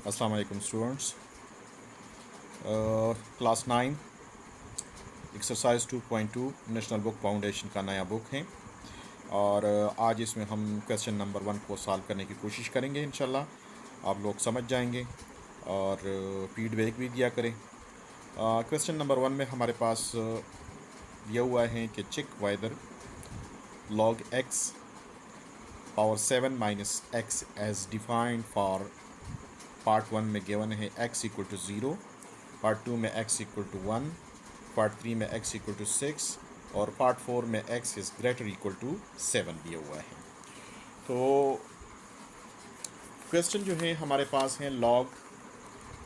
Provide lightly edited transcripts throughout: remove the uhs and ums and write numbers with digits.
अस्सलाम वालेकुम students. Class 9 exercise 2.2 national book foundation का नया बुक है और आज इसमें हम क्वेश्चन नंबर 1 को सॉल्व करने की कोशिश करेंगे। इंशाल्लाह आप लोग समझ जाएंगे और फीडबैक भी दिया करें। क्वेश्चन नंबर 1 में हमारे पास दिया हुआ है कि check whether log x power 7 minus x as defined for part 1 में गिवन है x इक्वल टू 0, पार्ट 2 में x इक्वल टू 1, पार्ट 3 में x इक्वल टू 6 और पार्ट 4 में x is greater equal to 7 दिया हुआ है। तो क्वेश्चन जो है हमारे पास है log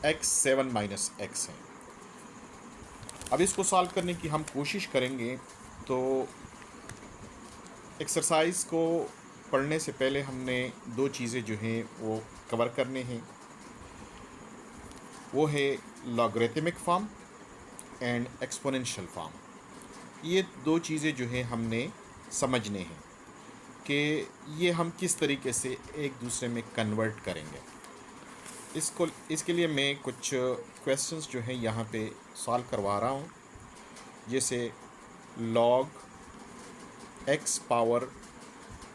x 7 माइनस एक्स है। अब इसको सॉल्व करने की हम कोशिश करेंगे। तो एक्सरसाइज को पढ़ने से पहले हमने दो चीज़ें जो हैं वो कवर करने हैं, वो है logarithmic form and exponential form. ये दो चीज़ें जो है हमने समझने हैं कि ये हम किस तरीके से एक दूसरे में कन्वर्ट करेंगे। इसके लिए मैं कुछ क्वेश्चंस जो हैं यहाँ पे सॉल्व करवा रहा हूँ। जैसे log x power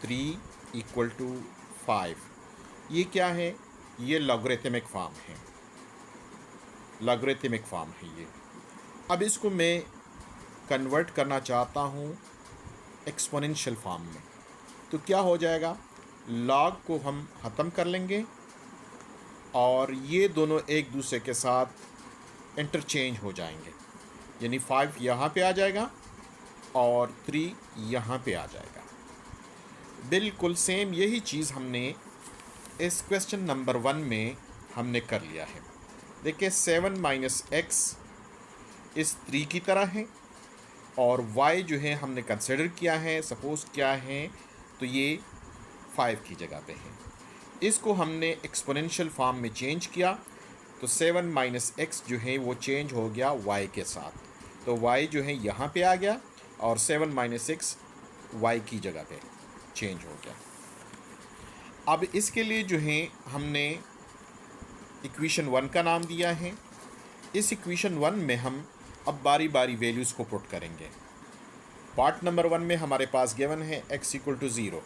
3 equal to 5, ये क्या है? ये लॉगरिथमिक फॉर्म है, लॉगरिथमिक फॉर्म है ये। अब इसको मैं कन्वर्ट करना चाहता हूँ एक्सपोनेंशियल फॉर्म में, तो क्या हो जाएगा? लॉग को हम ख़त्म कर लेंगे और ये दोनों एक दूसरे के साथ इंटरचेंज हो जाएंगे, यानी 5 यहाँ पे आ जाएगा और 3 यहाँ पे आ जाएगा। बिल्कुल सेम यही चीज़ हमने इस क्वेश्चन नंबर 1 में हमने कर लिया है। देखिए 7 माइनस एक्स इस 3 की तरह है और y जो है हमने कंसिडर किया है, सपोज़ क्या है, तो ये 5 की जगह पे है। इसको हमने एक्सपोनेंशियल फॉर्म में चेंज किया तो 7 माइनस एक्स जो है वो चेंज हो गया y के साथ, तो y जो है यहाँ पे आ गया और 7 माइनस एक्स y की जगह पे चेंज हो गया। अब इसके लिए जो है हमने इक्वेशन 1 का नाम दिया है। इस इक्वेशन 1 में हम अब बारी बारी वैल्यूज़ को पुट करेंगे। पार्ट नंबर 1 में हमारे पास गिवन है x इक्वल टू 0,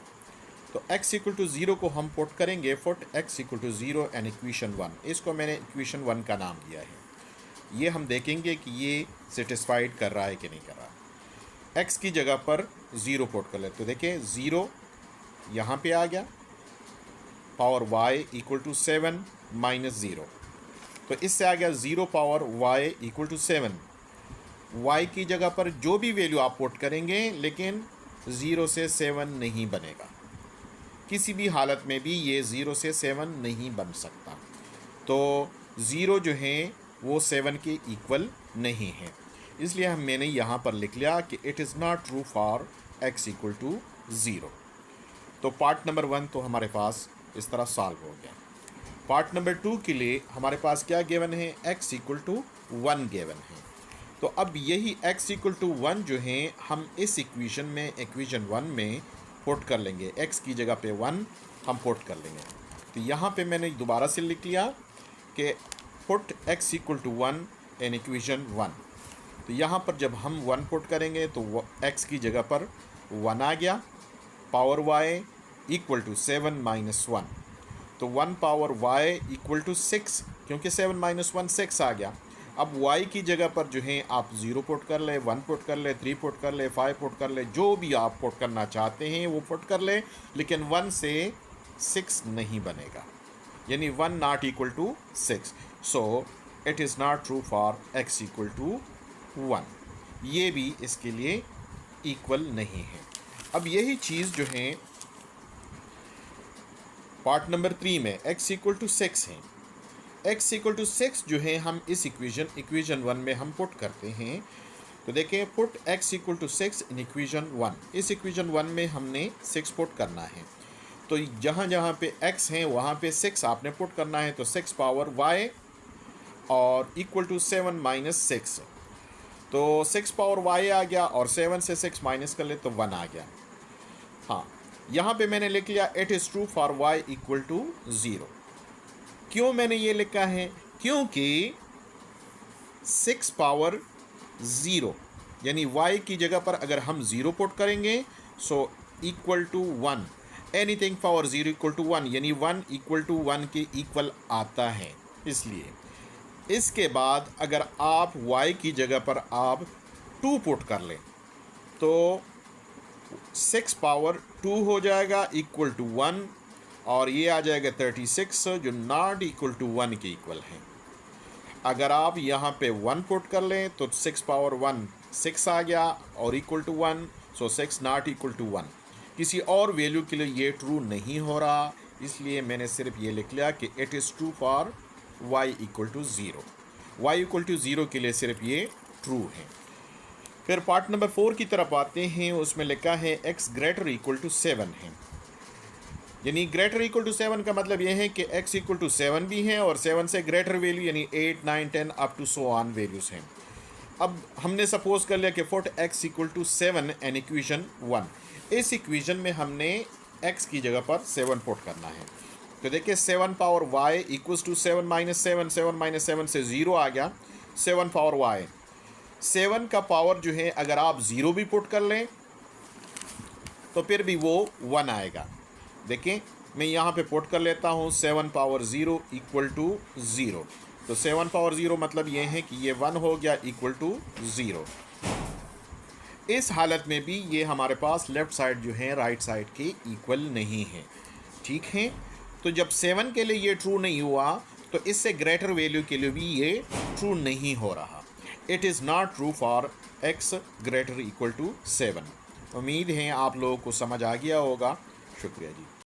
तो x इक्वल टू 0 को हम पुट करेंगे, put x equal to 0 and equation 1। इसको मैंने इक्वेशन 1 का नाम दिया है। ये हम देखेंगे कि ये सेटिस्फाइड कर रहा है कि नहीं कर रहा। x की जगह पर 0 पुट कर ले, तो देखिए 0 यहाँ पे आ गया, power y equal to 7 minus 0, तो इससे आ गया 0 power y equal to 7। y की जगह पर जो भी वैल्यू आप पुट करेंगे, लेकिन 0 से 7 नहीं बनेगा, किसी भी हालत में भी ये 0 से 7 नहीं बन सकता। तो 0 जो है वो 7 के इक्वल नहीं है, इसलिए मैंने यहाँ पर लिख लिया कि it is not true for x equal to 0। तो पार्ट नंबर 1 तो हमारे पास इस तरह सॉल्व हो गया। पार्ट नंबर 2 के लिए हमारे पास क्या गिवन है? x इक्वल टू 1 गिवन है। तो अब यही x इक्वल टू 1 जो है हम इस इक्वेशन में, इक्वेशन 1 में पुट कर लेंगे। x की जगह पे 1 हम पुट कर लेंगे। तो यहाँ पे मैंने दोबारा से लिख लिया कि put x equal to 1 in equation 1। तो यहाँ पर जब हम 1 पुट करेंगे तो x की जगह पर 1 आ गया, power y equal to 7 minus 1, तो 1 पावर y इक्वल टू 6, क्योंकि 7 माइनस 1 6 आ गया। अब y की जगह पर जो है आप 0 पुट कर ले, 1 पुट कर ले, 3 पुट कर ले, 5 पुट कर ले, जो भी आप पुट करना चाहते हैं वो पुट कर ले, लेकिन 1 से 6 नहीं बनेगा, यानी 1 not equal to 6। So it is not true for x equal to 1, ये भी इसके लिए इक्वल नहीं है। अब यही चीज़ जो है पार्ट नंबर 3 में x इक्वल टू 6 है। x इक्वल टू 6 जो है हम इस इक्वेशन 1 में हम पुट करते हैं। तो देखें, put x equal to 6 in equation 1। इस इक्वेशन 1 में हमने 6 पुट करना है, तो जहाँ जहाँ पे x है वहाँ पे 6 आपने पुट करना है। तो 6 पावर y और इक्वल टू 7 माइनस 6, तो 6 पावर y आ गया और 7 से 6 माइनस कर ले तो 1 आ गया। हाँ, यहाँ पे मैंने लिख लिया it is true for y equal to 0, क्यों मैंने ये लिखा है? क्योंकि 6 पावर 0 यानी y की जगह पर अगर हम 0 पुट करेंगे so equal to 1, anything power 0 equal to 1 यानी 1 इक्वल टू 1 के इक्वल आता है। इसलिए इसके बाद अगर आप y की जगह पर आप 2 पुट कर लें तो 6 पावर 2 हो जाएगा इक्वल टू 1 और ये आ जाएगा 36 जो नॉट इक्वल टू 1 के इक्वल है। अगर आप यहाँ पे 1 पुट कर लें तो 6 पावर 1 6 आ गया और equal to 1, so 6 not equal to 1। किसी और वैल्यू के लिए ये ट्रू नहीं हो रहा, इसलिए मैंने सिर्फ ये लिख लिया कि it is true for y equal to 0। y equal to 0 के लिए सिर्फ ये ट्रू है। फिर पार्ट नंबर 4 की तरफ आते हैं, उसमें लिखा है x ग्रेटर इक्वल टू 7 है। यानी ग्रेटर इक्वल टू 7 का मतलब ये है कि x इक्वल टू 7 भी है और 7 से ग्रेटर वैल्यू यानी 8, 9, 10 up to so on values हैं। अब हमने सपोज कर लिया कि put x equal to 7 in equation 1। इस इक्वेशन में हमने x की जगह पर 7 पुट करना है। तो देखिए 7 power y equals to 7 minus 7, 7 minus 7 से 0 आ गया, 7 पावर y। 7 का पावर जो है अगर आप 0 भी पुट कर लें तो फिर भी वो 1 आएगा। देखिए मैं यहाँ पे पुट कर लेता हूँ 7 पावर 0 इक्वल टू 0। तो 7 पावर 0 मतलब ये है कि ये 1 हो गया इक्वल टू 0। इस हालत में भी ये हमारे पास लेफ़्ट साइड जो है राइट साइड के इक्वल नहीं है। ठीक है, तो जब 7 के लिए ये ट्रू नहीं हुआ तो इससे ग्रेटर वैल्यू के लिए भी ये ट्रू नहीं हो रहा। It is not true for x greater equal to 7। उम्मीद है आप लोगों को समझ आ गया होगा। शुक्रिया जी।